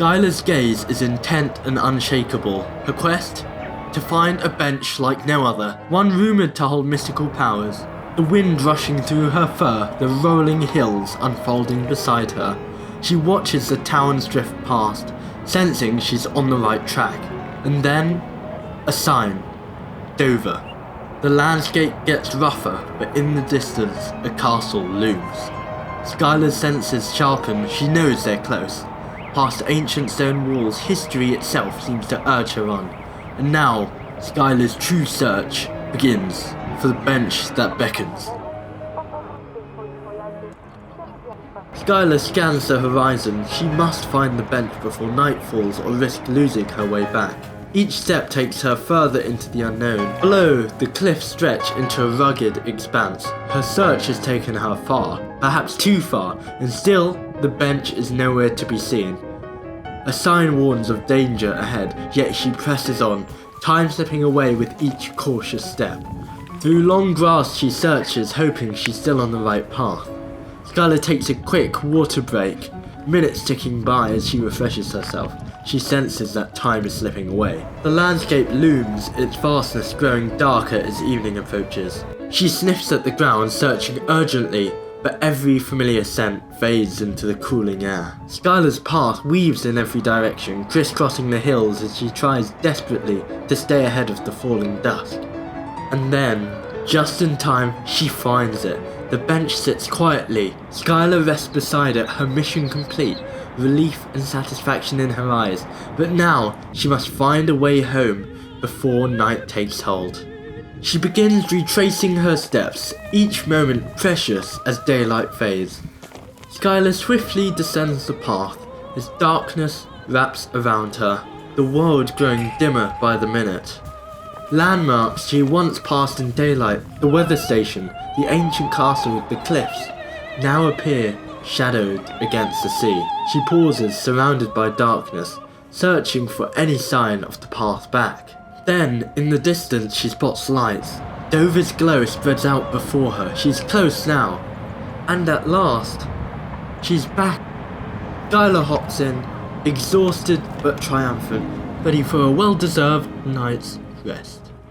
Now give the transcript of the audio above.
Skyler's gaze is intent and unshakable. Her quest? To find a bench like no other, one rumoured to hold mystical powers. The wind rushing through her fur, the rolling hills unfolding beside her. She watches the towns drift past, sensing she's on the right track. And then, a sign. Dover. The landscape gets rougher, but in the distance, a castle looms. Skyler's senses sharpen, she knows they're close. Past ancient stone walls, history itself seems to urge her on. And now, Skyler's true search begins for the bench that beckons. Skyler scans the horizon. She must find the bench before night falls or risk losing her way back. Each step takes her further into the unknown. Below, the cliffs stretch into a rugged expanse. Her search has taken her far, perhaps too far, and still, the bench is nowhere to be seen. A sign warns of danger ahead, yet she presses on, time slipping away with each cautious step. Through long grass she searches, hoping she's still on the right path. Skyler takes a quick water break, minutes ticking by as she refreshes herself. She senses that time is slipping away. The landscape looms, its vastness growing darker as evening approaches. She sniffs at the ground, searching urgently, but every familiar scent fades into the cooling air. Skyler's path weaves in every direction, crisscrossing the hills as she tries desperately to stay ahead of the falling dusk. And then, just in time, she finds it. The bench sits quietly. Skyler rests beside it, her mission complete. Relief and satisfaction in her eyes, but now she must find a way home before night takes hold. She begins retracing her steps, each moment precious as daylight fades. Skyler swiftly descends the path as darkness wraps around her, the world growing dimmer by the minute. Landmarks she once passed in daylight, the weather station, the ancient castle with the cliffs, now appear shadowed against the sea. She pauses, surrounded by darkness, searching for any sign of the path back. Then, in the distance, she spots lights. Dover's glow spreads out before her. She's close now. And at last, she's back. Skyler hops in, exhausted but triumphant, ready for a well-deserved night's rest.